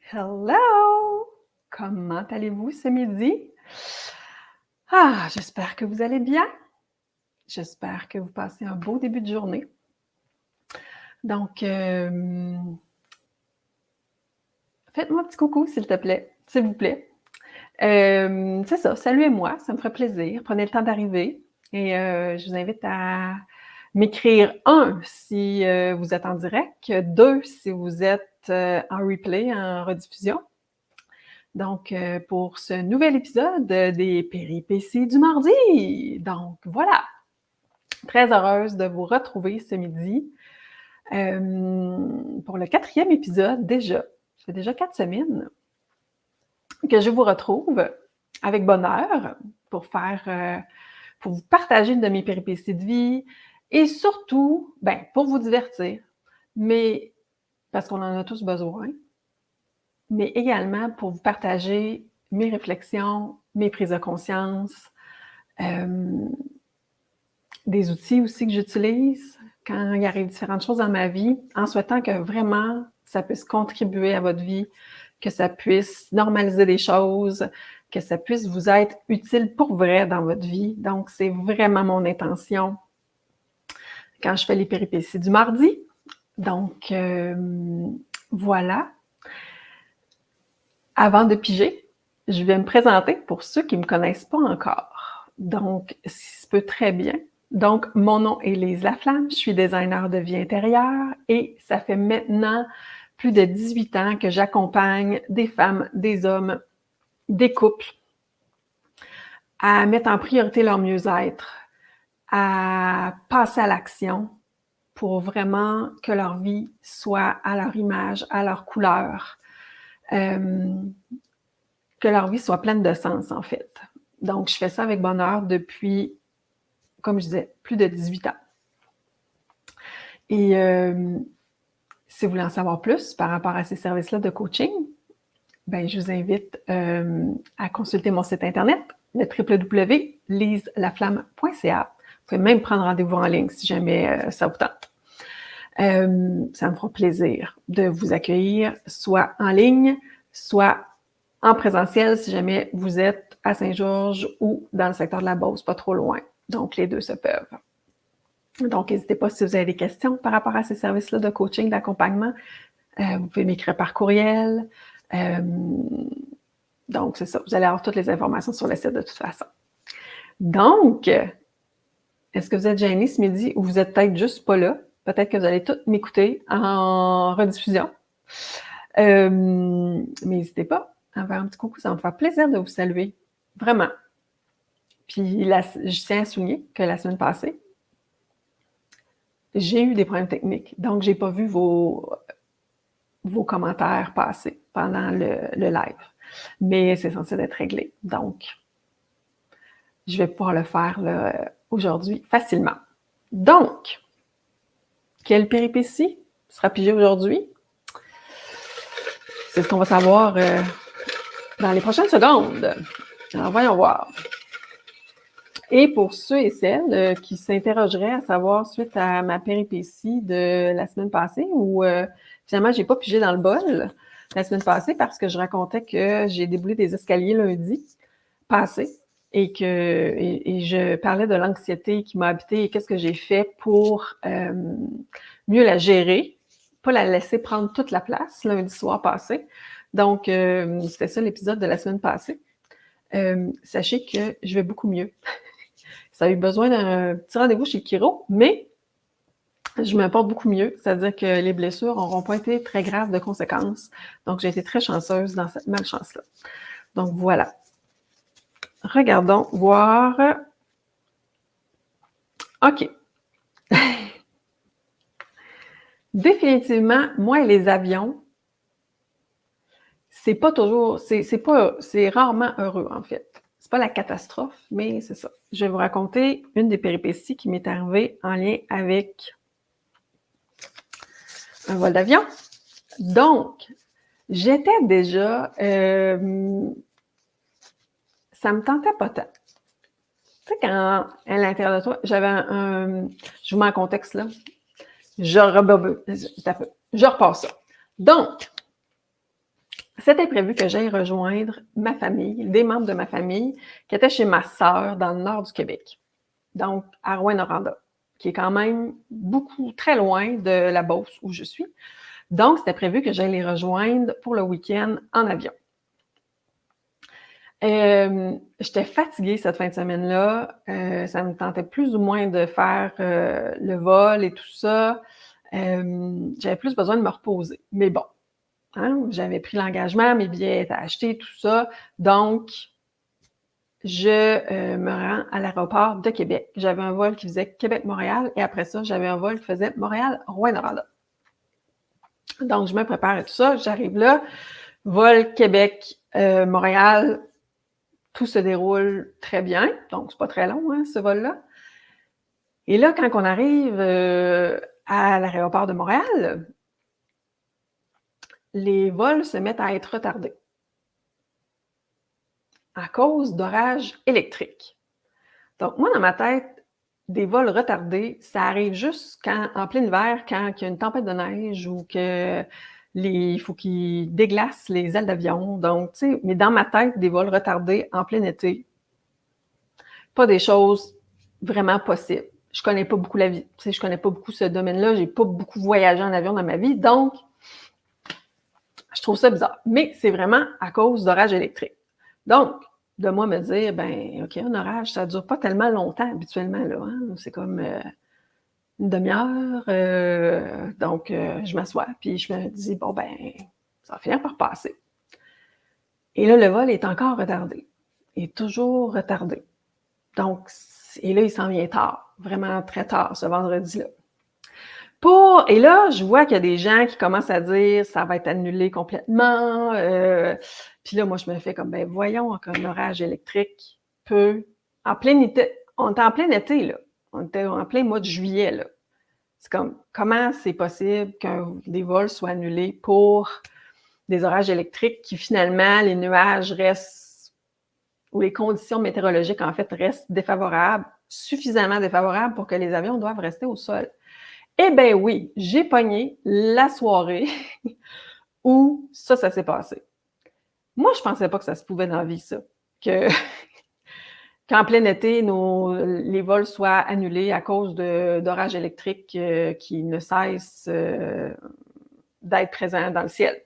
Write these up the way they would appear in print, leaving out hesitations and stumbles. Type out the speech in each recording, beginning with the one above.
Hello! Comment allez-vous ce midi? J'espère que vous allez bien. J'espère que vous passez un beau début de journée. Donc, faites-moi un petit coucou, s'il vous plaît. C'est ça, saluez-moi, ça me ferait plaisir. Prenez le temps d'arriver et je vous invite à m'écrire 1 si vous êtes en direct, 2 si vous êtes en replay, en rediffusion. Donc, pour ce nouvel épisode des péripéties du mardi. Donc, voilà, très heureuse de vous retrouver ce midi pour le 4e épisode déjà. Ça fait déjà 4 semaines que je vous retrouve avec bonheur pour vous partager une de mes péripéties de vie et surtout, pour vous divertir, mais parce qu'on en a tous besoin, mais également pour vous partager mes réflexions, mes prises de conscience, des outils aussi que j'utilise quand il arrive différentes choses dans ma vie, en souhaitant que vraiment ça puisse contribuer à votre vie, que ça puisse normaliser des choses, que ça puisse vous être utile pour vrai dans votre vie. Donc, c'est vraiment mon intention quand je fais les péripéties du mardi. Donc, voilà. Avant de piger, je vais me présenter pour ceux qui ne me connaissent pas encore. Donc, ça se peut très bien. Donc, mon nom est Lise Laflamme, je suis designer de vie intérieure et ça fait maintenant plus de 18 ans que j'accompagne des femmes, des hommes, des couples à mettre en priorité leur mieux-être, à passer à l'action pour vraiment que leur vie soit à leur image, à leur couleur, que leur vie soit pleine de sens, en fait. Donc, je fais ça avec bonheur depuis, comme je disais, plus de 18 ans. Et si vous voulez en savoir plus par rapport à ces services-là de coaching, je vous invite à consulter mon site internet, le www.liselaflamme.ca. Vous pouvez même prendre rendez-vous en ligne si jamais ça vous tente. Ça me fera plaisir de vous accueillir, soit en ligne, soit en présentiel si jamais vous êtes à Saint-Georges ou dans le secteur de la Beauce, pas trop loin. Donc, les deux se peuvent. Donc, n'hésitez pas si vous avez des questions par rapport à ces services-là de coaching, d'accompagnement. Vous pouvez m'écrire par courriel. Donc, c'est ça. Vous allez avoir toutes les informations sur le site de toute façon. Donc, est-ce que vous êtes gênés ce midi ou vous êtes peut-être juste pas là? Peut-être que vous allez toutes m'écouter en rediffusion. Mais n'hésitez pas à faire un petit coucou. Ça va me faire plaisir de vous saluer. Vraiment. Puis, je tiens à souligner que la semaine passée, j'ai eu des problèmes techniques. Donc, j'ai pas vu vos commentaires passer pendant le live. Mais c'est censé être réglé. Donc, je vais pouvoir le faire là, aujourd'hui facilement. Donc, quelle péripétie sera pigée aujourd'hui? C'est ce qu'on va savoir dans les prochaines secondes. Alors, voyons voir. Et pour ceux et celles qui s'interrogeraient à savoir suite à ma péripétie de la semaine passée, où finalement, j'ai pas pigé dans le bol la semaine passée parce que je racontais que j'ai déboulé des escaliers lundi passé et je parlais de l'anxiété qui m'a habité et qu'est-ce que j'ai fait pour mieux la gérer, pas la laisser prendre toute la place lundi soir passé. Donc, c'était ça l'épisode de la semaine passée. Sachez que je vais beaucoup mieux. Ça a eu besoin d'un petit rendez-vous chez le chiro, mais je me porte beaucoup mieux. C'est-à-dire que les blessures n'auront pas été très graves de conséquences. Donc, j'ai été très chanceuse dans cette malchance-là. Donc, voilà. Regardons, voir. OK. Définitivement, moi et les avions, c'est rarement heureux, en fait. C'est pas la catastrophe, mais c'est ça. Je vais vous raconter une des péripéties qui m'est arrivée en lien avec un vol d'avion. Donc, j'étais déjà... ça me tentait pas tant. Tu sais, quand à l'intérieur de toi, j'avais je vous mets en contexte, là. Je repasse ça. Donc, c'était prévu que j'aille rejoindre ma famille, des membres de ma famille, qui étaient chez ma sœur dans le nord du Québec, donc à Rouyn-Noranda, qui est quand même très loin de la Beauce où je suis. Donc, c'était prévu que j'aille les rejoindre pour le week-end en avion. J'étais fatiguée cette fin de semaine-là. Ça me tentait plus ou moins de faire le vol et tout ça. J'avais plus besoin de me reposer. Mais bon, hein, j'avais pris l'engagement, mes billets étaient achetés, tout ça. Donc, je me rends à l'aéroport de Québec. J'avais un vol qui faisait Québec-Montréal et après ça, j'avais un vol qui faisait Montréal-Rouyn-Noranda. Donc, je me prépare et tout ça. J'arrive là, vol Québec-Montréal. Tout se déroule très bien, donc c'est pas très long, hein, ce vol-là. Et là, quand on arrive à l'aéroport de Montréal, les vols se mettent à être retardés à cause d'orages électriques. Donc, moi, dans ma tête, des vols retardés, ça arrive juste en plein hiver, quand il y a une tempête de neige ou que il faut qu'ils déglacent les ailes d'avion. Donc, tu sais, mais dans ma tête, des vols retardés en plein été, pas des choses vraiment possibles. Je connais pas beaucoup la vie, tu sais, je connais pas beaucoup ce domaine-là, j'ai pas beaucoup voyagé en avion dans ma vie, donc je trouve ça bizarre. Mais c'est vraiment à cause d'orages électriques. Donc, de moi me dire, ben, OK, un orage, ça dure pas tellement longtemps habituellement, là, hein? C'est comme une demi-heure. Donc, je m'assois, puis je me dis, bon, ben, ça va finir par passer. Et là, le vol est encore retardé. Il est toujours retardé. Donc, et là, il s'en vient tard, vraiment très tard, ce vendredi-là. Et là, je vois qu'il y a des gens qui commencent à dire ça va être annulé complètement. Puis là, moi, je me fais comme, ben voyons, qu'un orage électrique peut... En plein été, on était en plein été, là. On était en plein mois de juillet, là. C'est comme, comment c'est possible qu'un des vols soient annulés pour des orages électriques qui, finalement, les nuages restent, ou les conditions météorologiques, en fait, restent défavorables, suffisamment défavorables pour que les avions doivent rester au sol. Eh bien oui, j'ai pogné la soirée où ça s'est passé. Moi, je pensais pas que ça se pouvait dans la vie, ça. Qu'en plein été, les vols soient annulés à cause d'orages électriques qui ne cessent d'être présents dans le ciel.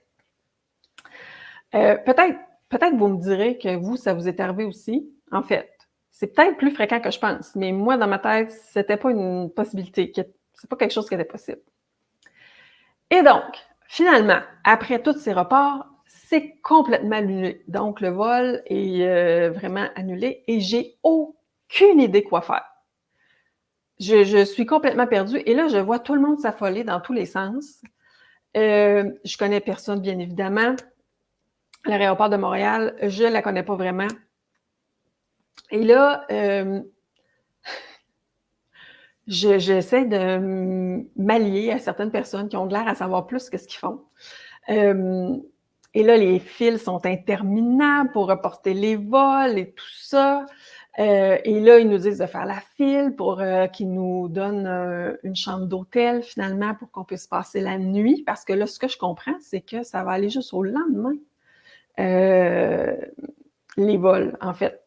Peut-être vous me direz que vous, ça vous est arrivé aussi. En fait, c'est peut-être plus fréquent que je pense, mais moi, dans ma tête, c'était pas une possibilité. C'est pas quelque chose qui était possible. Et donc, finalement, après tous ces reports, c'est complètement annulé. Donc, le vol est vraiment annulé et j'ai aucune idée quoi faire. Je suis complètement perdue et là, je vois tout le monde s'affoler dans tous les sens. Je connais personne, bien évidemment. L'aéroport de Montréal, je la connais pas vraiment. Et là, j'essaie de m'allier à certaines personnes qui ont l'air à savoir plus que ce qu'ils font. Et là, les fils sont interminables pour reporter les vols et tout ça. Et là, ils nous disent de faire la file pour qu'ils nous donnent une chambre d'hôtel, finalement, pour qu'on puisse passer la nuit. Parce que là, ce que je comprends, c'est que ça va aller juste au lendemain, les vols, en fait.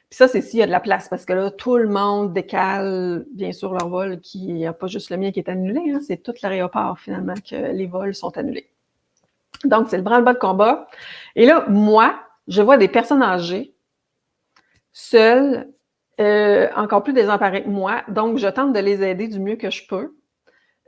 Puis ça, c'est s'il y a de la place, parce que là, tout le monde décale, bien sûr, leur vol, il n'y a pas juste le mien qui est annulé, hein, c'est tout l'aéroport, finalement, que les vols sont annulés. Donc, c'est le branle-bas de combat. Et là, moi, je vois des personnes âgées, seules, encore plus désemparées que moi, donc je tente de les aider du mieux que je peux.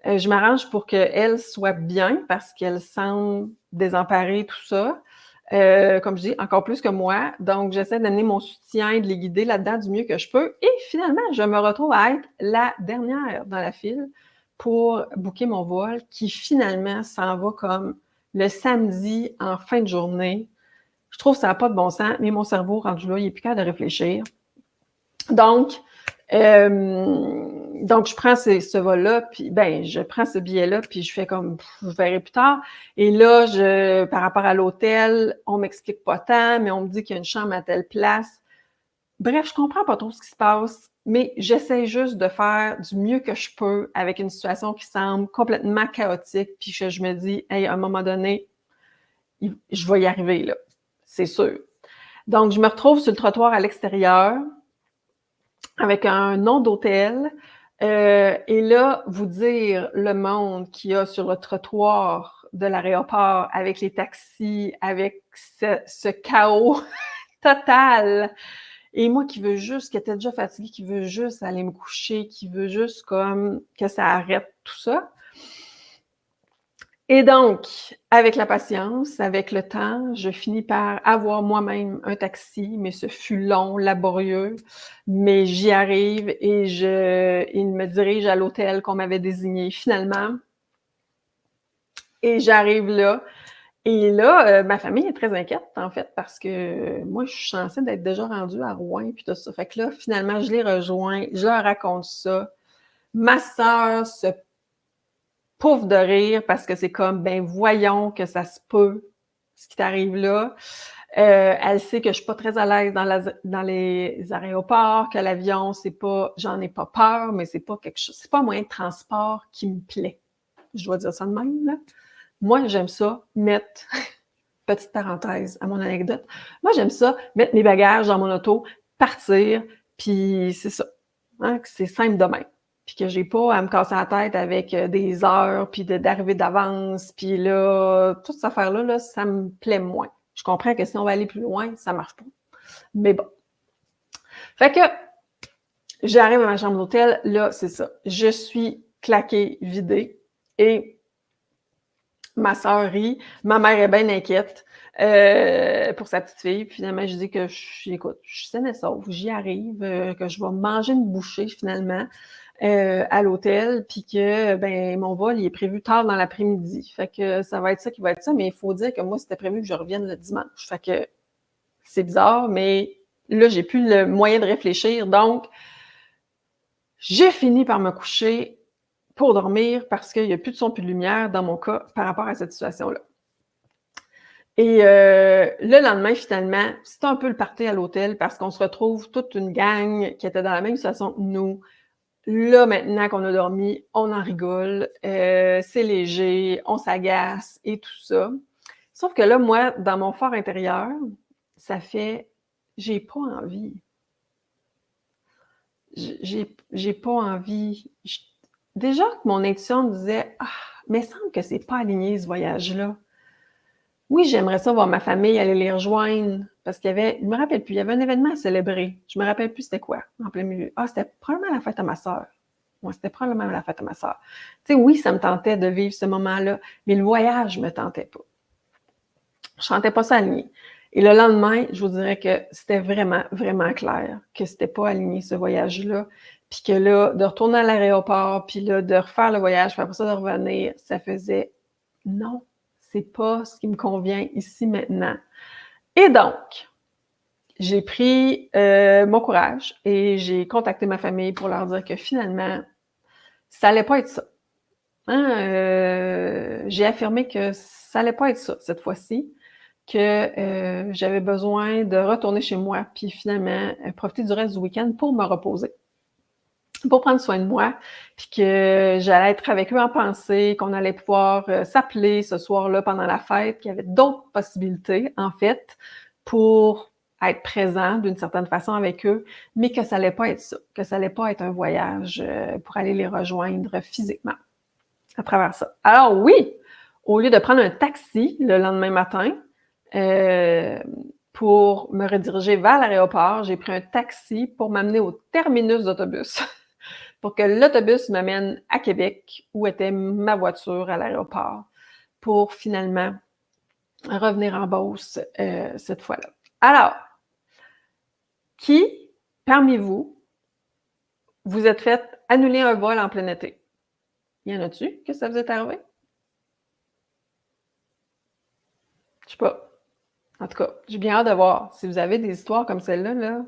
Je m'arrange pour qu'elles soient bien, parce qu'elles semblent désemparées, tout ça. Comme je dis, encore plus que moi. Donc, j'essaie d'amener mon soutien, de les guider là-dedans du mieux que je peux. Et finalement, je me retrouve à être la dernière dans la file pour booker mon vol qui finalement s'en va comme le samedi en fin de journée. Je trouve que ça n'a pas de bon sens, mais mon cerveau, rendu là, il n'est plus capable de réfléchir. Donc, je prends ce vol-là, puis je prends ce billet-là, puis je fais comme, je verrai plus tard. Et là, par rapport à l'hôtel, on m'explique pas tant, mais on me dit qu'il y a une chambre à telle place. Bref, je comprends pas trop ce qui se passe, mais j'essaie juste de faire du mieux que je peux avec une situation qui semble complètement chaotique, puis que je me dis, hey, à un moment donné, je vais y arriver, là, c'est sûr. Donc, je me retrouve sur le trottoir à l'extérieur avec un nom d'hôtel. Et là, vous dire le monde qu'il y a sur le trottoir de l'aéroport avec les taxis, avec ce chaos total. Et moi qui était déjà fatiguée, qui veut juste aller me coucher, qui veut juste comme que ça arrête tout ça. Et donc, avec la patience, avec le temps, je finis par avoir moi-même un taxi, mais ce fut long, laborieux, mais j'y arrive et il me dirige à l'hôtel qu'on m'avait désigné finalement. Et j'arrive là. Et là, ma famille est très inquiète, en fait, parce que moi, je suis censée d'être déjà rendue à Rouen, puis tout ça. Fait que là, finalement, je les rejoins, je leur raconte ça. Ma sœur se pouffe de rire parce que c'est comme, ben voyons que ça se peut, ce qui t'arrive là. Elle sait que je suis pas très à l'aise dans les aéroports, que l'avion, j'en ai pas peur, mais c'est pas un moyen de transport qui me plaît. Je dois dire ça de même, là. Moi, j'aime ça, petite parenthèse à mon anecdote, moi, j'aime ça, mettre mes bagages dans mon auto, partir, puis c'est ça. Hein, que c'est simple de même. Puis que j'ai pas à me casser la tête avec des heures, puis d'arriver d'avance, puis là, toute cette affaire-là, là, ça me plaît moins. Je comprends que si on va aller plus loin, ça marche pas. Mais bon. Fait que j'arrive à ma chambre d'hôtel, là, c'est ça. Je suis claquée, vidée, et ma sœur rit, ma mère est bien inquiète pour sa petite fille. Puis finalement, je dis que écoute, je suis saine et sauve, j'y arrive, que je vais manger une bouchée finalement à l'hôtel, puis que ben mon vol il est prévu tard dans l'après-midi. Fait que ça va être ça qui va être ça, mais il faut dire que moi, c'était prévu que je revienne le dimanche. Fait que c'est bizarre, mais là, j'ai plus le moyen de réfléchir. Donc, j'ai fini par me coucher pour dormir parce qu'il n'y a plus de son, plus de lumière dans mon cas par rapport à cette situation-là. Et le lendemain, finalement, c'était un peu le party à l'hôtel parce qu'on se retrouve toute une gang qui était dans la même situation que nous. Là, maintenant qu'on a dormi, on en rigole, c'est léger, on s'agace et tout ça. Sauf que là, moi, dans mon fort intérieur, ça fait « j'ai pas envie ». J'ai pas envie. Déjà que mon intuition me disait « Ah, mais il semble que c'est pas aligné ce voyage-là ». Oui, j'aimerais ça voir ma famille, aller les rejoindre, parce qu'il y avait, je me rappelle plus, il y avait un événement à célébrer. Je me rappelle plus c'était quoi, en plein milieu. Ah, c'était probablement la fête à ma sœur. Ouais, c'était probablement la fête à ma sœur. Tu sais, oui, ça me tentait de vivre ce moment-là, mais le voyage me tentait pas. Je sentais pas ça aligné. Et le lendemain, je vous dirais que c'était vraiment, vraiment clair que c'était pas aligné ce voyage-là. Puis que là, de retourner à l'aéroport, puis là, de refaire le voyage, puis après ça, de revenir, ça faisait non, c'est pas ce qui me convient ici maintenant. Et donc, j'ai pris mon courage et j'ai contacté ma famille pour leur dire que finalement, ça allait pas être ça. Hein? J'ai affirmé que ça allait pas être ça cette fois-ci, que j'avais besoin de retourner chez moi, puis finalement, profiter du reste du week-end pour me reposer, pour prendre soin de moi, puis que j'allais être avec eux en pensée, qu'on allait pouvoir s'appeler ce soir-là pendant la fête, qu'il y avait d'autres possibilités, en fait, pour être présent d'une certaine façon avec eux, mais que ça allait pas être ça, que ça allait pas être un voyage pour aller les rejoindre physiquement à travers ça. Alors oui, au lieu de prendre un taxi le lendemain matin pour me rediriger vers l'aéroport, j'ai pris un taxi pour m'amener au terminus d'autobus pour que l'autobus m'amène à Québec, où était ma voiture à l'aéroport, pour finalement revenir en Beauce cette fois-là. Alors, qui, parmi vous, vous êtes fait annuler un vol en plein été? Y en a-tu que ça vous est arrivé? Je sais pas. En tout cas, j'ai bien hâte de voir. Si vous avez des histoires comme celle-là, là.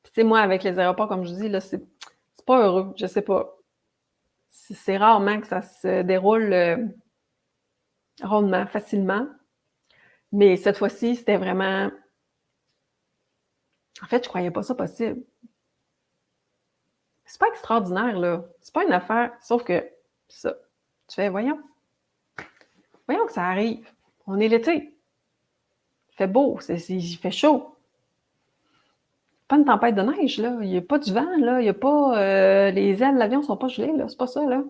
Puis, tu sais, moi, avec les aéroports, comme je dis, là, c'est pas heureux. Je sais pas. C'est rarement que ça se déroule rondement, facilement. Mais cette fois-ci, c'était vraiment. En fait, je croyais pas ça possible. C'est pas extraordinaire, là. C'est pas une affaire. Sauf que, c'est ça. Tu fais, voyons. Voyons que ça arrive. On est l'été. fait beau, il fait chaud. Pas une tempête de neige, là. Il n'y a pas du vent, là. Il n'y a pas... les ailes de l'avion ne sont pas gelées, là. C'est pas ça, là.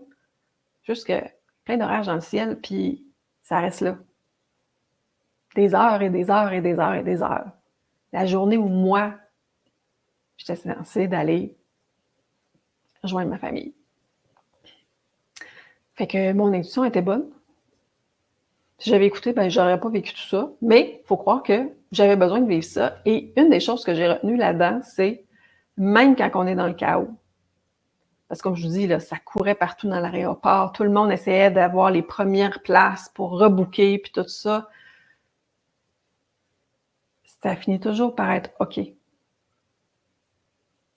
Juste que plein d'orages dans le ciel, puis ça reste là. Des heures et des heures et des heures et des heures. La journée où moi, j'étais censée d'aller rejoindre ma famille. Fait que mon intuition était bonne. Si j'avais écouté, ben j'aurais pas vécu tout ça. Mais il faut croire que j'avais besoin de vivre ça. Et une des choses que j'ai retenues là-dedans, c'est même quand on est dans le chaos, parce que comme je vous dis, là, ça courait partout dans l'aéroport, tout le monde essayait d'avoir les premières places pour rebooker, puis tout ça. Ça finit toujours par être OK. Il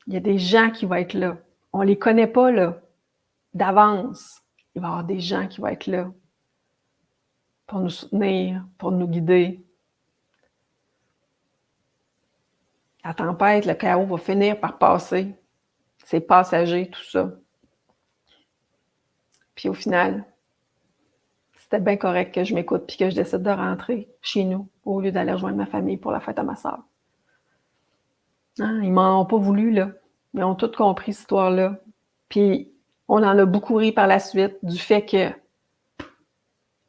y a des gens qui vont être là. On les connaît pas, là, d'avance. Il va y avoir des gens qui vont être là pour nous soutenir, pour nous guider. La tempête, le chaos va finir par passer. C'est passager, tout ça. Puis au final, c'était bien correct que je m'écoute puis que je décide de rentrer chez nous au lieu d'aller rejoindre ma famille pour la fête à ma soeur. Hein, ils m'en ont pas voulu, là. Ils ont tout compris, cette histoire-là. Puis on en a beaucoup ri par la suite du fait que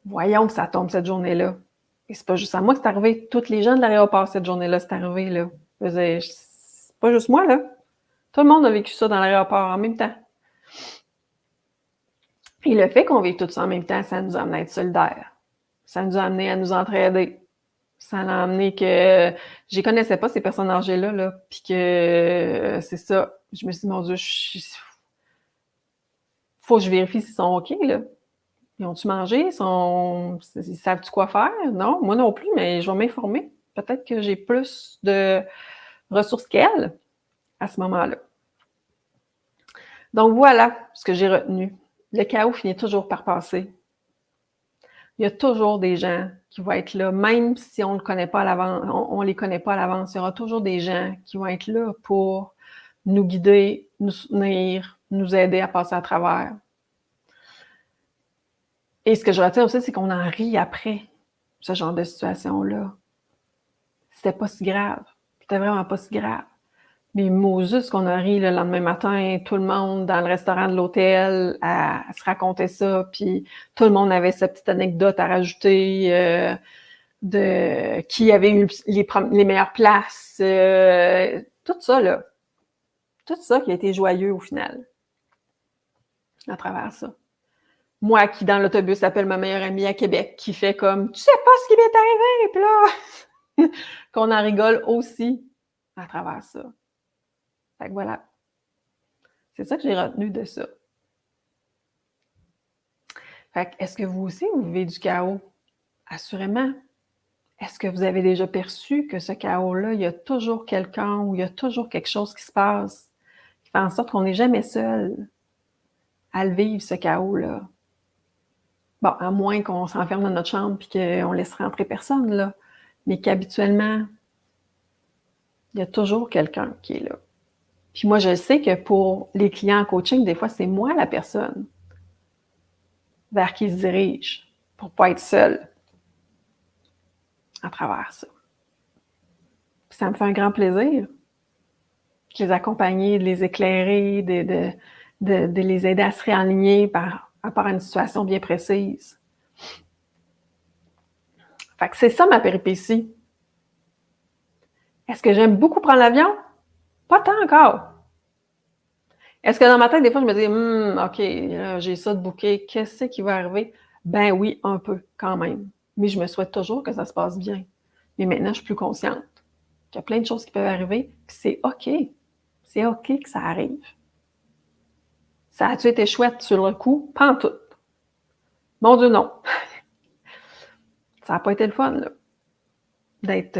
voyons que ça tombe cette journée-là. Et c'est pas juste à moi que c'est arrivé. Tous les gens de l'aéroport cette journée-là, c'est arrivé, là. C'est pas juste moi, là. Tout le monde a vécu ça dans l'aéroport en même temps. Et le fait qu'on vive tout ça en même temps, ça nous a amené à être solidaires. Ça nous a amené à nous entraider. Ça a amené que je les connaissais pas, ces personnes âgées-là, là, puis que c'est ça. Je me suis dit, mon Dieu, faut que je vérifie s'ils sont OK, là. Ils ont-tu mangé? Ils savent-tu quoi faire? Non, moi non plus, mais je vais m'informer. Peut-être que j'ai plus de ressources qu'elles à ce moment-là. Donc voilà ce que j'ai retenu. Le chaos finit toujours par passer. Il y a toujours des gens qui vont être là, même si on ne connaît pas à l'avance, on les connaît pas à l'avance. Il y aura toujours des gens qui vont être là pour nous guider, nous soutenir, nous aider à passer à travers. Et ce que je retiens aussi, c'est qu'on en rit après ce genre de situation-là. C'était pas si grave. C'était vraiment pas si grave. Mais Moses, qu'on a ri le lendemain matin, tout le monde dans le restaurant de l'hôtel à se raconter ça, puis tout le monde avait sa petite anecdote à rajouter de qui avait eu les meilleures places, tout ça, là. Tout ça qui a été joyeux au final, à travers ça. Moi qui, dans l'autobus, appelle ma meilleure amie à Québec, qui fait comme « Tu sais pas ce qui m'est arrivé! » Puis là, qu'on en rigole aussi à travers ça. Fait que voilà. C'est ça que j'ai retenu de ça. Fait que, est-ce que vous aussi, vous vivez du chaos? Assurément. Est-ce que vous avez déjà perçu que ce chaos-là, il y a toujours quelqu'un ou il y a toujours quelque chose qui se passe qui fait en sorte qu'on n'est jamais seul à le vivre, ce chaos-là? Bon, à moins qu'on s'enferme dans notre chambre et qu'on laisse rentrer personne, là. Mais qu'habituellement, il y a toujours quelqu'un qui est là. Puis moi, je sais que pour les clients en coaching, des fois, c'est moi la personne vers qui ils se dirigent pour ne pas être seul à travers ça. Puis ça me fait un grand plaisir de les accompagner, de les éclairer, de les aider à se réaligner par rapport à une situation bien précise. Fait que c'est ça ma péripétie. Est-ce que j'aime beaucoup prendre l'avion? Pas tant encore. Est-ce que dans ma tête, des fois, je me dis, OK, là, j'ai ça de booké, qu'est-ce qui va arriver? Ben oui, un peu, quand même. Mais je me souhaite toujours que ça se passe bien. Mais maintenant, je suis plus consciente qu'il y a plein de choses qui peuvent arriver, que c'est OK. C'est OK que ça arrive. Ça a-tu été chouette sur le coup? Pas en tout. Mon Dieu, non. Ça n'a pas été le fun, là. D'être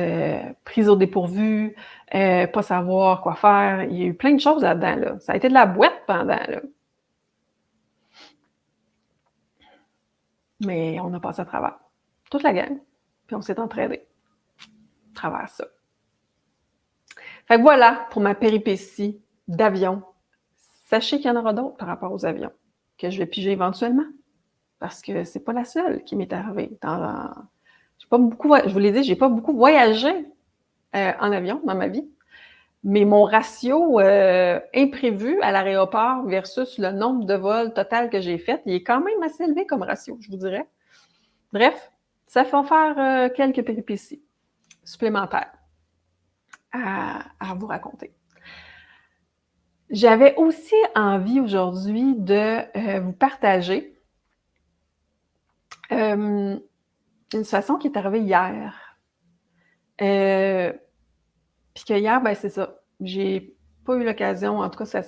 prise au dépourvu, pas savoir quoi faire. Il y a eu plein de choses là-dedans, là. Ça a été de la boîte pendant, là. Mais on a passé à travers. Toute la gang. Puis on s'est entraînés à travers ça. Fait que voilà pour ma péripétie d'avion. Sachez qu'il y en aura d'autres par rapport aux avions que je vais piger éventuellement. Parce que c'est pas la seule qui m'est arrivée. je vous l'ai dit, j'ai pas beaucoup voyagé en avion dans ma vie, mais mon ratio imprévu à l'aéroport versus le nombre de vols total que j'ai fait, il est quand même assez élevé comme ratio, je vous dirais. Bref, ça fait faire quelques péripéties supplémentaires à vous raconter. J'avais aussi envie aujourd'hui de vous partager une situation qui est arrivée hier. Puis que hier, ben c'est ça. J'ai pas eu l'occasion, en tout cas,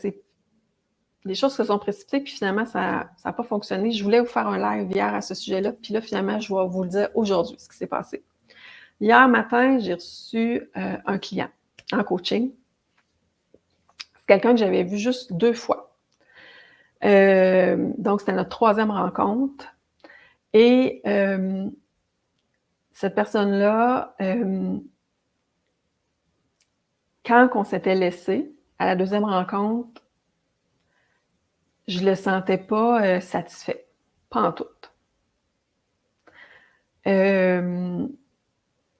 les choses se sont précipitées, puis finalement, ça n'a pas fonctionné. Je voulais vous faire un live hier à ce sujet-là, puis là, finalement, je vais vous le dire aujourd'hui, ce qui s'est passé. Hier matin, j'ai reçu un client en coaching. C'est quelqu'un que j'avais vu juste 2 fois. Donc, c'était notre 3e rencontre. Et cette personne-là, quand on s'était laissé à la 2e rencontre, je le sentais pas satisfait, pas en tout.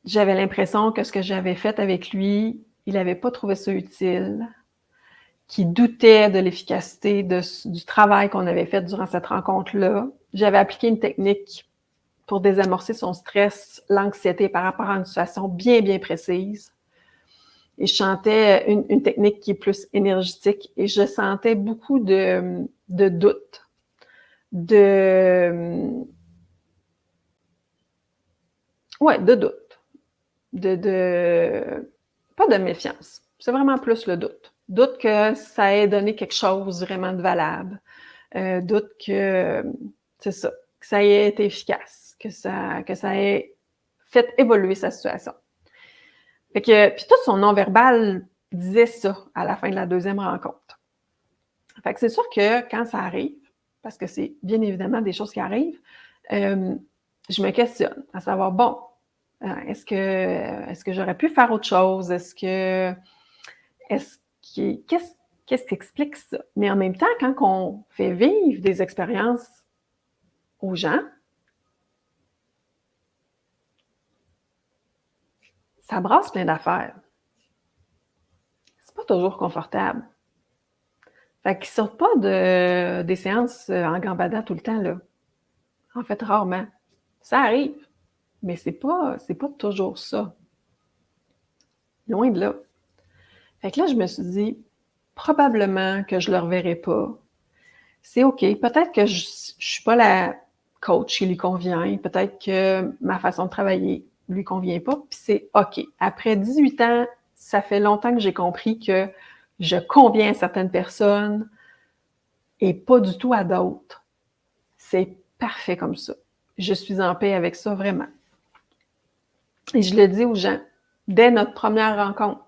J'avais l'impression que ce que j'avais fait avec lui, il n'avait pas trouvé ça utile, qu'il doutait de l'efficacité du travail qu'on avait fait durant cette rencontre-là. J'avais appliqué une technique pour désamorcer son stress, l'anxiété par rapport à une situation bien, bien précise. Et je sentais une technique qui est plus énergétique et je sentais beaucoup de doute, de doute, pas de méfiance, c'est vraiment plus le doute. Doute que ça ait donné quelque chose vraiment de valable, doute que, c'est ça, que ça ait été efficace, que ça ait fait évoluer sa situation. Fait que, puis tout son non-verbal disait ça à la fin de la 2e rencontre. Fait que c'est sûr que quand ça arrive, parce que c'est bien évidemment des choses qui arrivent, je me questionne à savoir, bon, est-ce que j'aurais pu faire autre chose? Qu'est-ce qui explique ça? Mais en même temps, quand on fait vivre des expériences aux gens, ça brasse plein d'affaires. C'est pas toujours confortable. Fait qu'ils sortent pas des séances en gambadant tout le temps, là. En fait, rarement. Ça arrive, mais c'est pas toujours ça. Loin de là. Fait que là, je me suis dit, probablement que je le reverrai pas. C'est OK. Peut-être que je suis pas la coach qui lui convient. Peut-être que ma façon de travailler lui convient pas. Puis c'est OK. Après 18 ans, ça fait longtemps que j'ai compris que je conviens à certaines personnes et pas du tout à d'autres. C'est parfait comme ça. Je suis en paix avec ça, vraiment. Et je le dis aux gens, dès notre première rencontre,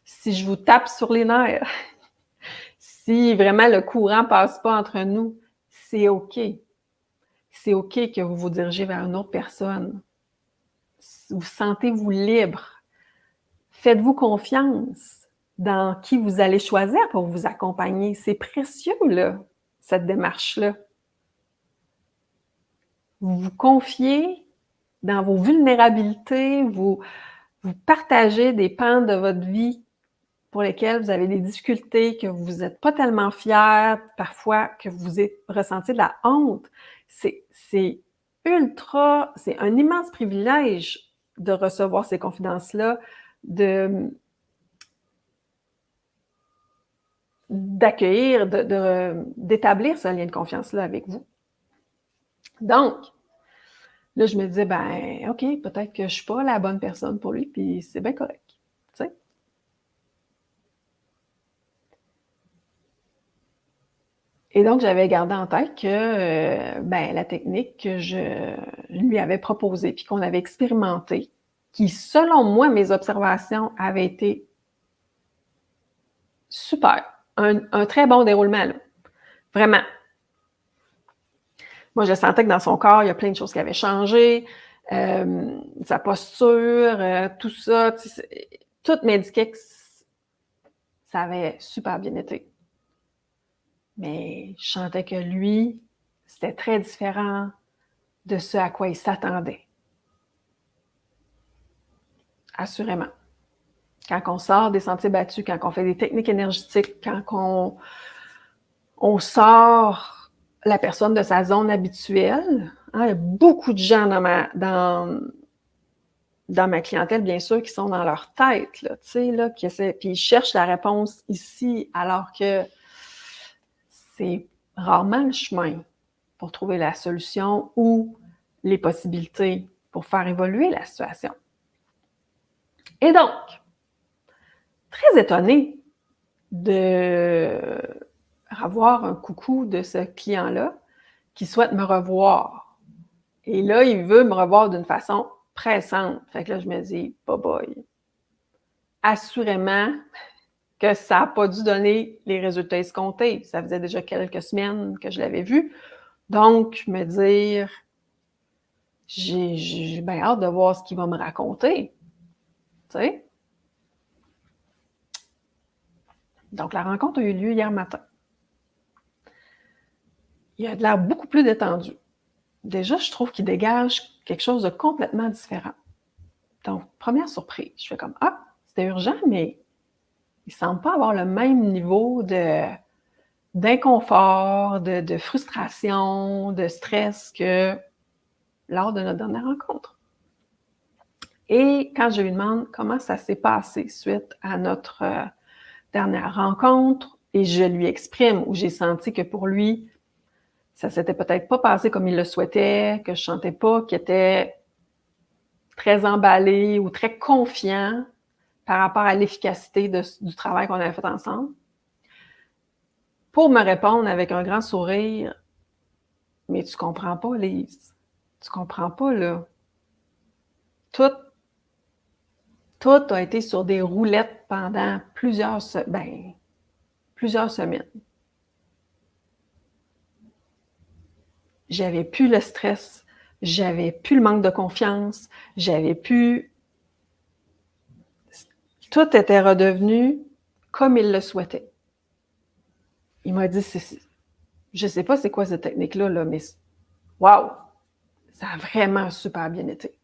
si je vous tape sur les nerfs, si vraiment le courant passe pas entre nous, c'est OK. C'est OK que vous vous dirigez vers une autre personne. Vous sentez-vous libre. Faites-vous confiance dans qui vous allez choisir pour vous accompagner. C'est précieux, là, cette démarche-là. Vous vous confiez dans vos vulnérabilités, vous partagez des pans de votre vie pour lesquels vous avez des difficultés, que vous n'êtes pas tellement fiers, parfois que vous ressentez de la honte. C'est un immense privilège de recevoir ces confidences-là, d'accueillir, d'établir ce lien de confiance-là avec vous. Donc, là, je me disais, ben, OK, peut-être que je suis pas la bonne personne pour lui, puis c'est bien correct, tu sais. Et donc, j'avais gardé en tête que la technique que je lui avais proposée puis qu'on avait expérimentée, qui, selon moi, mes observations avaient été super. Un très bon déroulement, là. Vraiment. Moi, je sentais que dans son corps, il y a plein de choses qui avaient changé. Sa posture, tout ça. Tout m'indiquait que ça avait super bien été. Mais je sentais que lui, c'était très différent de ce à quoi il s'attendait. assurément. Quand on sort des sentiers battus, quand on fait des techniques énergétiques, quand on sort la personne de sa zone habituelle, hein, il y a beaucoup de gens dans ma clientèle, bien sûr, qui sont dans leur tête, là, tu sais, là, puis ils cherchent la réponse ici, alors que c'est rarement le chemin pour trouver la solution ou les possibilités pour faire évoluer la situation. Et donc, très étonnée d'avoir un coucou de ce client-là qui souhaite me revoir. Et là, il veut me revoir d'une façon pressante. Fait que là, je me dis, boy, assurément que ça n'a pas dû donner les résultats escomptés. Ça faisait déjà quelques semaines que je l'avais vu. Donc, me dire, j'ai bien hâte de voir ce qu'il va me raconter. Tu sais? Donc, la rencontre a eu lieu hier matin. Il a de l'air beaucoup plus détendu. Déjà, je trouve qu'il dégage quelque chose de complètement différent. Donc, première surprise, je fais comme, c'était urgent, mais il ne semble pas avoir le même niveau d'inconfort, de frustration, de stress que lors de notre dernière rencontre. Et quand je lui demande comment ça s'est passé suite à notre dernière rencontre, et je lui exprime où j'ai senti que pour lui, ça s'était peut-être pas passé comme il le souhaitait, que je sentais pas qu'il était très emballé ou très confiant par rapport à l'efficacité du travail qu'on avait fait ensemble. Pour me répondre avec un grand sourire, « Mais tu comprends pas, Lise. Tu comprends pas, là. Tout a été sur des roulettes pendant plusieurs semaines. J'avais plus le stress, j'avais plus le manque de confiance, j'avais plus... Tout était redevenu comme il le souhaitait. Il m'a dit, je sais pas c'est quoi cette technique-là, là, mais wow! Ça a vraiment super bien été.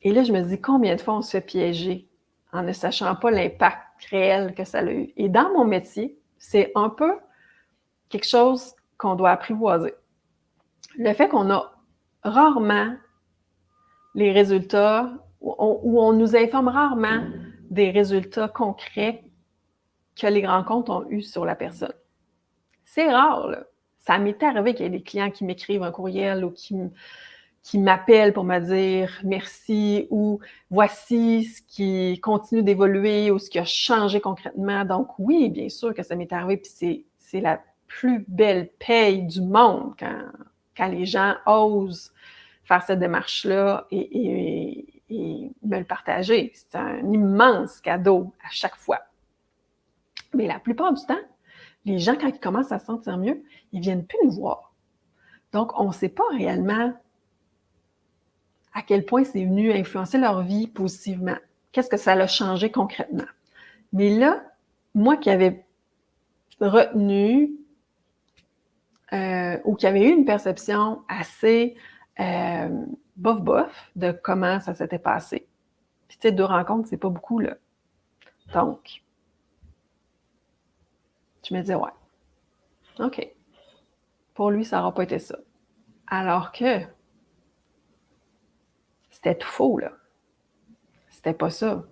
Et là, je me dis, combien de fois on se fait piéger en ne sachant pas l'impact réel que ça a eu. Et dans mon métier, c'est un peu quelque chose qu'on doit apprivoiser. Le fait qu'on a rarement les résultats, où on nous informe rarement des résultats concrets que les rencontres ont eus sur la personne. C'est rare, là. Ça m'est arrivé qu'il y ait des clients qui m'écrivent un courriel ou qui m'appellent pour me dire merci ou voici ce qui continue d'évoluer ou ce qui a changé concrètement. Donc oui, bien sûr que ça m'est arrivé, puis c'est la plus belle paye du monde quand les gens osent faire cette démarche-là et me le partager. C'est un immense cadeau à chaque fois. Mais la plupart du temps, les gens, quand ils commencent à se sentir mieux, ils ne viennent plus nous voir. Donc, on ne sait pas réellement à quel point c'est venu influencer leur vie positivement. Qu'est-ce que ça a changé concrètement? Mais là, moi qui avais retenu ou qui avait eu une perception assez bof-bof de comment ça s'était passé. Puis, tu sais, 2 rencontres, c'est pas beaucoup, là. Donc, je me disais, ouais, OK. Pour lui, ça n'aura pas été ça. Alors que c'était tout faux, là. C'était pas ça.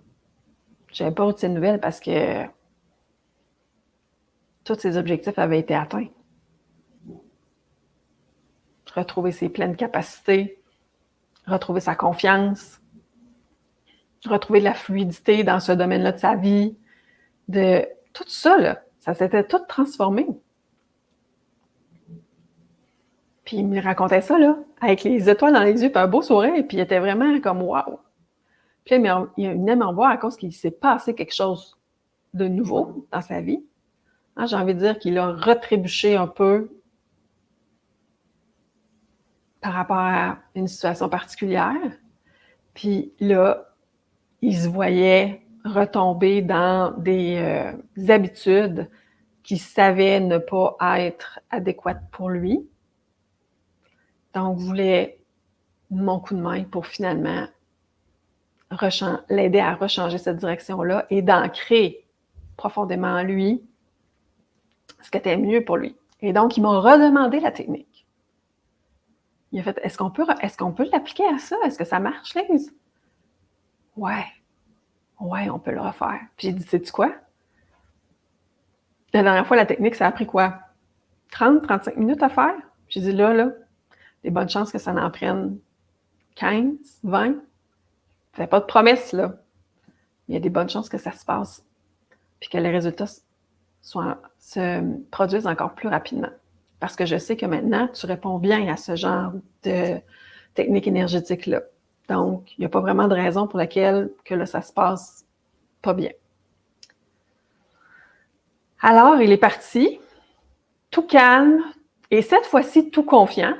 J'avais pas reçu de nouvelles parce que tous ses objectifs avaient été atteints. Retrouver ses pleines capacités, retrouver sa confiance, retrouver de la fluidité dans ce domaine-là de sa vie, de tout ça, là, ça s'était tout transformé. Puis il me racontait ça, là, avec les étoiles dans les yeux, puis un beau sourire, puis il était vraiment comme « wow ». Puis là, il venait me revoir à cause qu'il s'est passé quelque chose de nouveau dans sa vie. Hein, j'ai envie de dire qu'il a retrébuché un peu par rapport à une situation particulière. Puis là, il se voyait retomber dans des habitudes qu'il savait ne pas être adéquates pour lui. Donc, voulait mon coup de main pour finalement l'aider à rechanger cette direction-là et d'ancrer profondément en lui ce qui était mieux pour lui. Et donc, il m'a redemandé la technique. Il a fait, est-ce qu'on peut l'appliquer à ça? Est-ce que ça marche, Lise? Ouais, on peut le refaire. Puis j'ai dit, sais-tu quoi? La dernière fois, la technique, ça a pris quoi? 30-35 minutes à faire? J'ai dit, là, des bonnes chances que ça en prenne 15, 20. Ça fait pas de promesse, là. Il y a des bonnes chances que ça se passe. Puis que les résultats se produisent encore plus rapidement. Parce que je sais que maintenant, tu réponds bien à ce genre de technique énergétique-là. Donc, il n'y a pas vraiment de raison pour laquelle que là, ça se passe pas bien. Alors, il est parti, tout calme, et cette fois-ci, tout confiant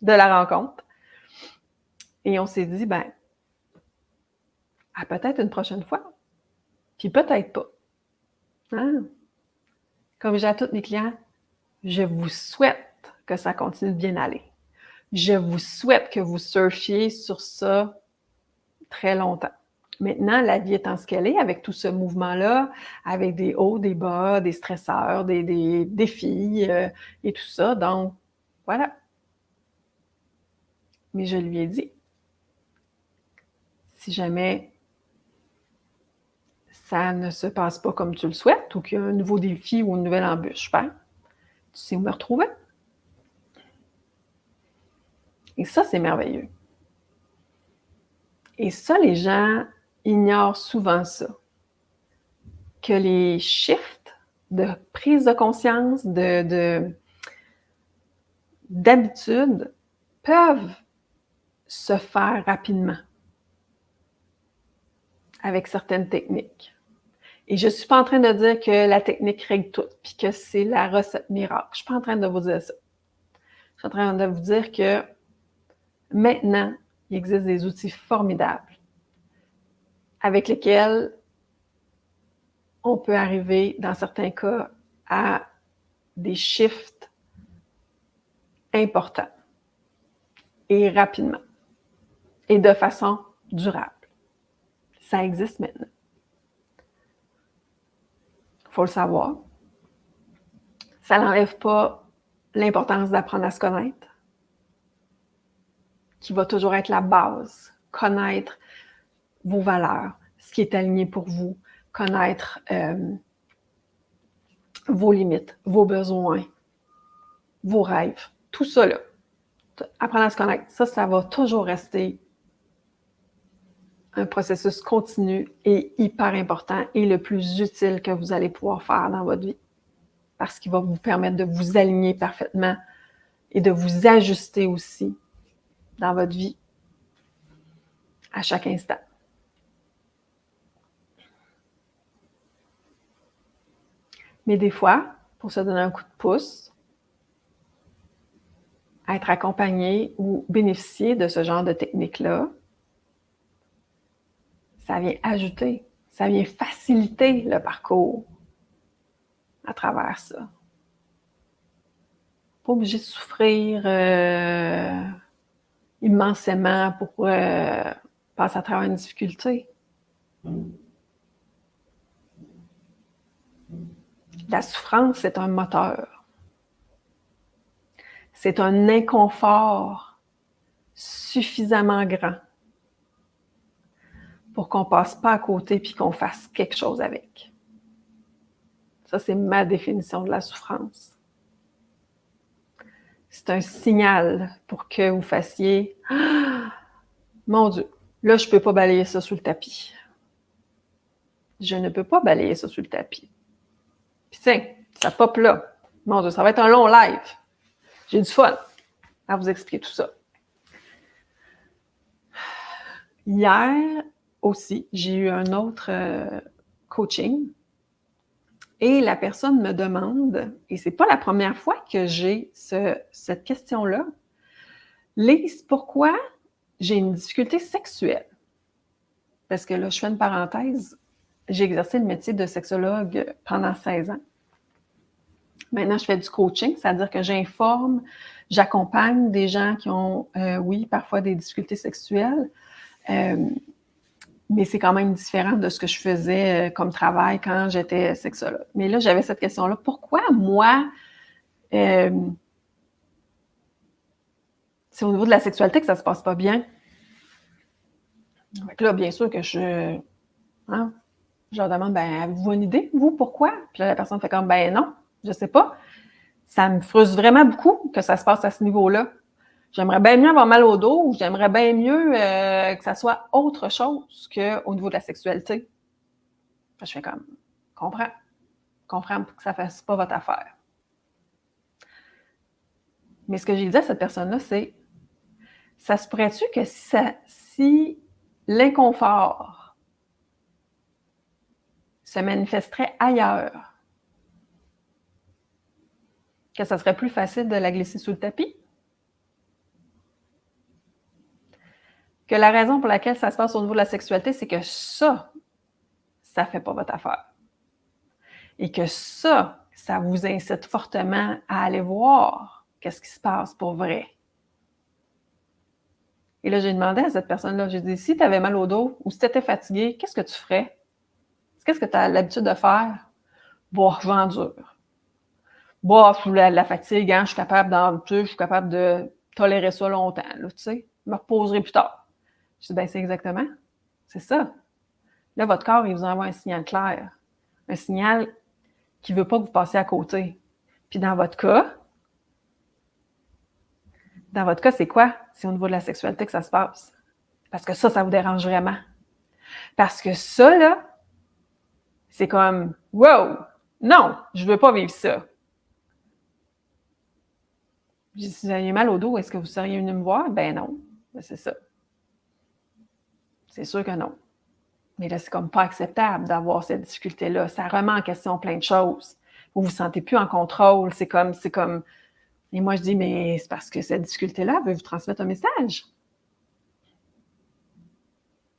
de la rencontre. Et on s'est dit, à peut-être une prochaine fois, puis peut-être pas. Hein? Comme j'ai à tous mes clients, je vous souhaite que ça continue de bien aller. Je vous souhaite que vous surfiez sur ça très longtemps. Maintenant, la vie étant ce qu'elle est, avec tout ce mouvement-là, avec des hauts, des bas, des stresseurs, des défis et tout ça. Donc, voilà. Mais je lui ai dit, si jamais ça ne se passe pas comme tu le souhaites ou qu'il y a un nouveau défi ou une nouvelle embûche, tu sais où me retrouver. Et ça, c'est merveilleux. Et ça, les gens ignorent souvent ça. Que les shifts de prise de conscience, d'habitude, peuvent se faire rapidement avec certaines techniques. Et je ne suis pas en train de dire que la technique règle tout, puis que c'est la recette miracle. Je ne suis pas en train de vous dire ça. Je suis en train de vous dire que maintenant, il existe des outils formidables avec lesquels on peut arriver, dans certains cas, à des shifts importants et rapidement et de façon durable. Ça existe maintenant. Il faut le savoir. Ça n'enlève pas l'importance d'apprendre à se connaître, qui va toujours être la base. Connaître vos valeurs, ce qui est aligné pour vous, connaître vos limites, vos besoins, vos rêves, tout ça là. Apprendre à se connaître, ça va toujours rester un processus continu et hyper important et le plus utile que vous allez pouvoir faire dans votre vie. Parce qu'il va vous permettre de vous aligner parfaitement et de vous ajuster aussi dans votre vie à chaque instant. Mais des fois, pour se donner un coup de pouce, être accompagné ou bénéficier de ce genre de technique-là, ça vient ajouter, ça vient faciliter le parcours à travers ça. Pas obligé de souffrir immensément pour passer à travers une difficulté. La souffrance, c'est un moteur. C'est un inconfort suffisamment grand pour qu'on ne passe pas à côté puis qu'on fasse quelque chose avec. Ça, c'est ma définition de la souffrance. C'est un signal pour que vous fassiez « Ah, mon Dieu, là, je ne peux pas balayer ça sous le tapis. Je ne peux pas balayer ça sous le tapis. » Puis tiens, ça pop là. Mon Dieu, ça va être un long live. J'ai du fun à vous expliquer tout ça. Hier aussi, j'ai eu un autre coaching et la personne me demande, et c'est pas la première fois que j'ai cette question-là, Lise, pourquoi j'ai une difficulté sexuelle? Parce que là, je fais une parenthèse, j'ai exercé le métier de sexologue pendant 16 ans. Maintenant, je fais du coaching, c'est-à-dire que j'informe, j'accompagne des gens qui ont, oui, parfois des difficultés sexuelles. Mais c'est quand même différent de ce que je faisais comme travail quand j'étais sexologue. Mais là, j'avais cette question-là. Pourquoi, moi, c'est au niveau de la sexualité que ça se passe pas bien? Donc là, bien sûr que je leur demande, ben, avez-vous une idée, vous, pourquoi? Puis là, la personne fait comme, ben non, je sais pas. Ça me frustre vraiment beaucoup que ça se passe à ce niveau-là. J'aimerais bien mieux avoir mal au dos ou j'aimerais bien mieux que ça soit autre chose qu'au niveau de la sexualité. Puis je fais comme, comprends que ça ne fasse pas votre affaire. Mais ce que j'ai dit à cette personne-là, c'est, ça se pourrait-tu que si l'inconfort se manifesterait ailleurs, que ça serait plus facile de la glisser sous le tapis? Que la raison pour laquelle ça se passe au niveau de la sexualité, c'est que ça ne fait pas votre affaire. Et que ça vous incite fortement à aller voir qu'est-ce qui se passe pour vrai. Et là, j'ai demandé à cette personne-là, j'ai dit, si tu avais mal au dos ou si tu étais fatigué, qu'est-ce que tu ferais? Qu'est-ce que tu as l'habitude de faire? Bon, je m'endure. Bon, la fatigue, je suis capable de tolérer ça longtemps, là, tu sais. Je me reposerai plus tard. Je dis, ben c'est exactement, c'est ça. Là, votre corps, il vous envoie un signal clair. Un signal qui ne veut pas que vous passiez à côté. Puis dans votre cas, c'est quoi? C'est au niveau de la sexualité que ça se passe. Parce que ça vous dérange vraiment. Parce que ça, là, c'est comme, wow, non, je veux pas vivre ça. Si vous aviez mal au dos, est-ce que vous seriez venu me voir? Ben non, ben, c'est ça. C'est sûr que non. Mais là, c'est comme pas acceptable d'avoir cette difficulté-là. Ça remet en question plein de choses. Vous vous sentez plus en contrôle. C'est comme... Et moi, je dis, mais c'est parce que cette difficulté-là veut vous transmettre un message.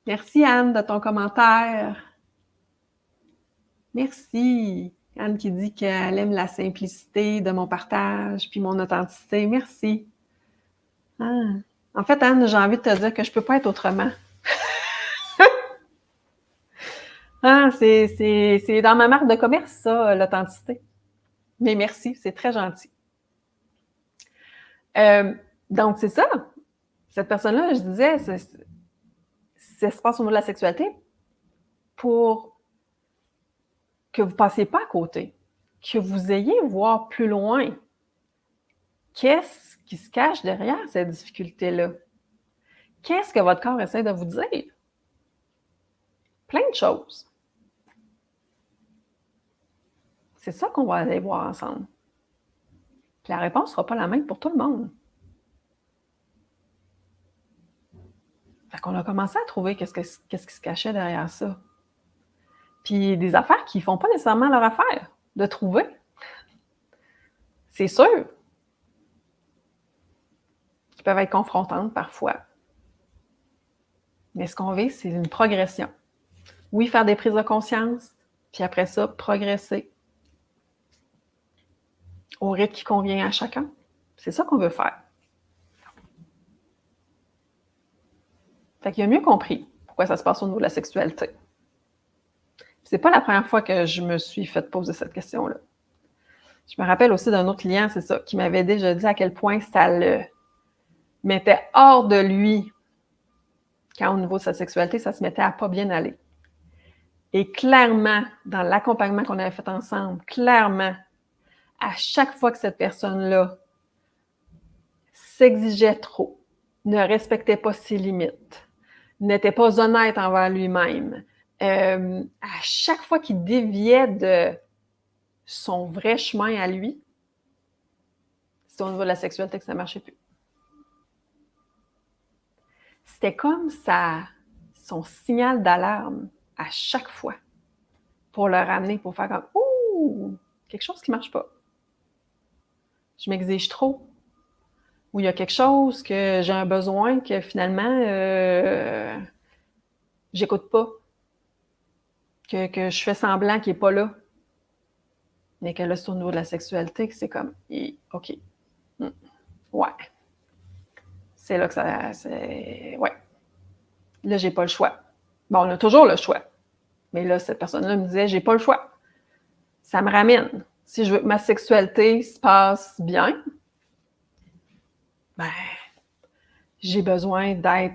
Merci, Anne, de ton commentaire. Merci. Anne qui dit qu'elle aime la simplicité de mon partage puis mon authenticité. Merci. Ah. En fait, Anne, j'ai envie de te dire que je peux pas être autrement. C'est dans ma marque de commerce, ça, l'authenticité. Mais merci, c'est très gentil. Donc, c'est ça. Cette personne-là, je disais, ça se passe au niveau de la sexualité pour que vous ne passiez pas à côté, que vous ayez voir plus loin. Qu'est-ce qui se cache derrière cette difficulté-là? Qu'est-ce que votre corps essaie de vous dire? Plein de choses. C'est ça qu'on va aller voir ensemble. Puis la réponse ne sera pas la même pour tout le monde. Fait qu'on a commencé à trouver qu'est-ce qui se cachait derrière ça. Puis des affaires qui ne font pas nécessairement leur affaire de trouver. C'est sûr. Qui peuvent être confrontantes parfois. Mais ce qu'on veut, c'est une progression. Oui, faire des prises de conscience, puis après ça, progresser au rythme qui convient à chacun. C'est ça qu'on veut faire. Fait qu'il a mieux compris pourquoi ça se passe au niveau de la sexualité. C'est pas la première fois que je me suis fait poser cette question-là. Je me rappelle aussi d'un autre client, c'est ça, qui m'avait déjà dit à quel point ça le mettait hors de lui quand au niveau de sa sexualité, ça se mettait à pas bien aller. Et clairement, dans l'accompagnement qu'on avait fait ensemble, clairement, à chaque fois que cette personne-là s'exigeait trop, ne respectait pas ses limites, n'était pas honnête envers lui-même, à chaque fois qu'il déviait de son vrai chemin à lui, c'était au niveau de la sexualité que ça ne marchait plus. C'était comme son signal d'alarme à chaque fois pour le ramener, pour faire comme « Ouh, quelque chose qui ne marche pas. Je m'exige trop. » Ou il y a quelque chose que j'ai un besoin que finalement, j'écoute pas. Que je fais semblant qu'il n'est pas là. Mais que là, c'est au niveau de la sexualité que c'est comme « OK. Ouais. » C'est là que ça... Ouais. Là, j'ai pas le choix. Bon, on a toujours le choix. Mais là, cette personne-là me disait, j'ai pas le choix. Ça me ramène. Si je veux que ma sexualité se passe bien, ben, j'ai besoin d'être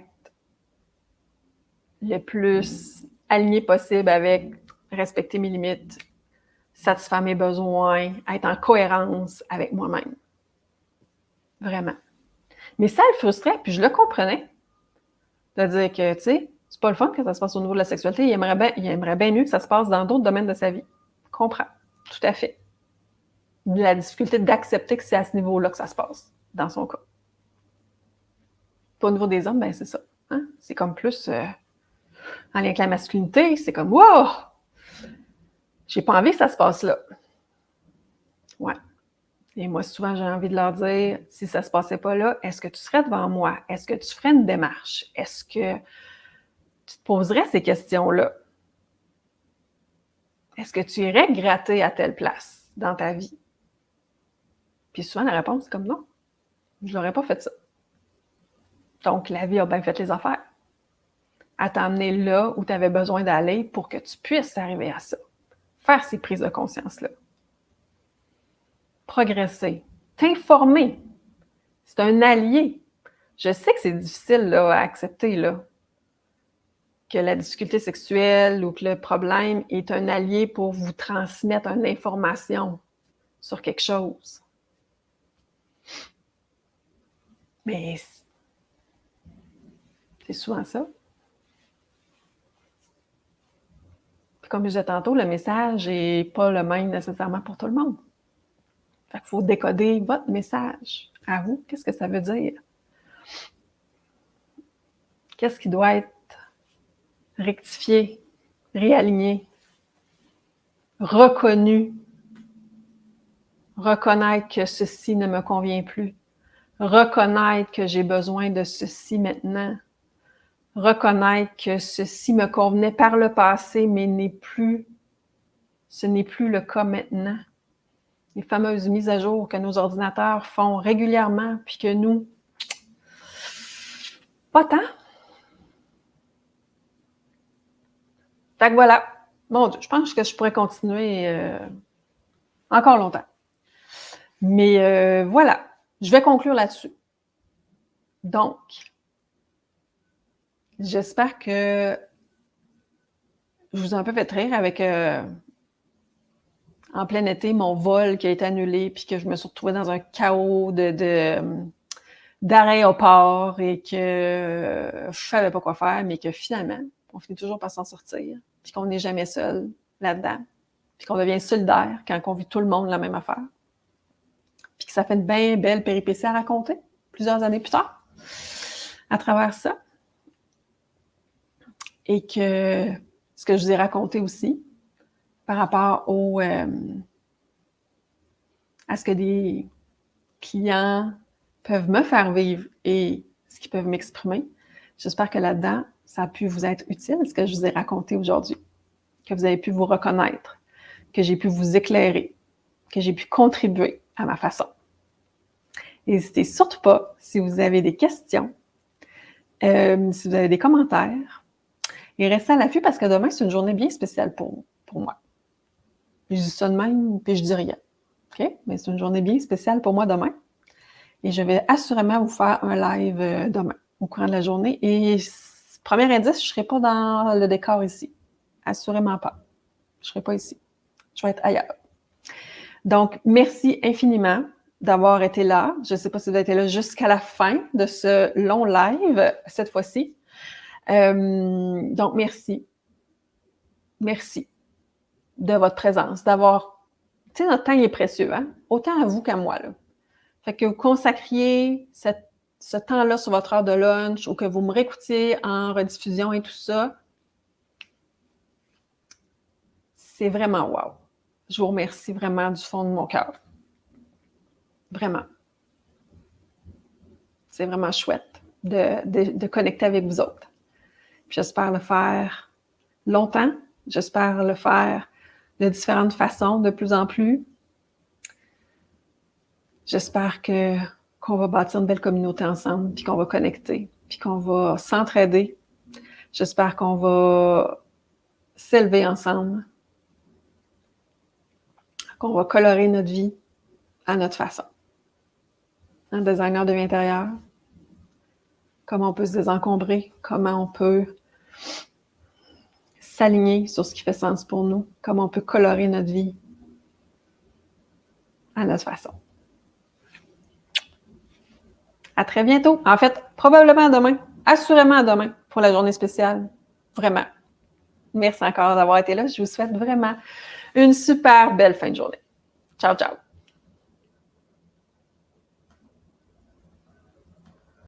le plus aligné possible avec respecter mes limites, satisfaire mes besoins, être en cohérence avec moi-même. Vraiment. Mais ça le frustrait, puis je le comprenais. De dire que, tu sais, c'est pas le fun que ça se passe au niveau de la sexualité. Il aimerait bien mieux que ça se passe dans d'autres domaines de sa vie. Je comprends. Tout à fait. La difficulté d'accepter que c'est à ce niveau-là que ça se passe, dans son cas. Puis au niveau des hommes, ben c'est ça. Hein? C'est comme plus en lien avec la masculinité, c'est comme wow! J'ai pas envie que ça se passe là. Ouais. Et moi, souvent, j'ai envie de leur dire, si ça se passait pas là, est-ce que tu serais devant moi? Est-ce que tu ferais une démarche? Est-ce que tu te poserais ces questions-là? Est-ce que tu irais gratter à telle place dans ta vie? Puis souvent, la réponse, c'est comme non. Je n'aurais pas fait ça. Donc, la vie a bien fait les affaires. À t'emmener là où tu avais besoin d'aller pour que tu puisses arriver à ça. Faire ces prises de conscience-là. Progresser. T'informer. C'est un allié. Je sais que c'est difficile là, à accepter là, que la difficulté sexuelle ou que le problème est un allié pour vous transmettre une information sur quelque chose. Mais c'est souvent ça. Puis comme je disais tantôt, le message n'est pas le même nécessairement pour tout le monde. Fait qu'il faut décoder votre message à vous. Qu'est-ce que ça veut dire? Qu'est-ce qui doit être rectifié, réaligné, reconnu? Reconnaître que ceci ne me convient plus. Reconnaître que j'ai besoin de ceci maintenant. Reconnaître que ceci me convenait par le passé, mais ce n'est plus le cas maintenant. Les fameuses mises à jour que nos ordinateurs font régulièrement, puis que nous, pas tant. Fait que voilà. Mon Dieu, je pense que je pourrais continuer encore longtemps. Mais voilà, je vais conclure là-dessus. Donc, j'espère que je vous ai un peu fait rire avec, en plein été, mon vol qui a été annulé, puis que je me suis retrouvée dans un chaos d'arrêt au port et que je savais pas quoi faire, mais que finalement, on finit toujours par s'en sortir, puis qu'on n'est jamais seul là-dedans, puis qu'on devient solidaire quand on vit tout le monde la même affaire, puis que ça fait une bien belle péripétie à raconter plusieurs années plus tard à travers ça. Et que ce que je vous ai raconté aussi par rapport à ce que des clients peuvent me faire vivre et ce qu'ils peuvent m'exprimer, j'espère que là-dedans, ça a pu vous être utile, ce que je vous ai raconté aujourd'hui, que vous avez pu vous reconnaître, que j'ai pu vous éclairer, que j'ai pu contribuer à ma façon. N'hésitez surtout pas, si vous avez des questions, si vous avez des commentaires, et restez à l'affût parce que demain, c'est une journée bien spéciale pour moi. Je dis ça de même, puis je dis rien. OK? Mais c'est une journée bien spéciale pour moi demain. Et je vais assurément vous faire un live demain, au courant de la journée. Et premier indice, je ne serai pas dans le décor ici. Assurément pas. Je ne serai pas ici. Je vais être ailleurs. Donc, merci infiniment d'avoir été là. Je ne sais pas si vous avez été là jusqu'à la fin de ce long live, cette fois-ci. Donc, merci. Merci de votre présence, d'avoir... Tu sais, notre temps, il est précieux, hein? Autant à vous qu'à moi, là. Fait que vous consacriez ce temps-là sur votre heure de lunch ou que vous me réécoutiez en rediffusion et tout ça, c'est vraiment wow. Je vous remercie vraiment du fond de mon cœur. Vraiment. C'est vraiment chouette de connecter avec vous autres. J'espère le faire longtemps. J'espère le faire de différentes façons, de plus en plus. J'espère qu'on va bâtir une belle communauté ensemble, puis qu'on va connecter, puis qu'on va s'entraider. J'espère qu'on va s'élever ensemble, qu'on va colorer notre vie à notre façon. Un designer de l'intérieur, comment on peut se désencombrer, comment on peut s'aligner sur ce qui fait sens pour nous, comment on peut colorer notre vie à notre façon. À très bientôt. En fait, probablement demain. Assurément à demain pour la journée spéciale. Vraiment. Merci encore d'avoir été là. Je vous souhaite vraiment une super belle fin de journée. Ciao, ciao.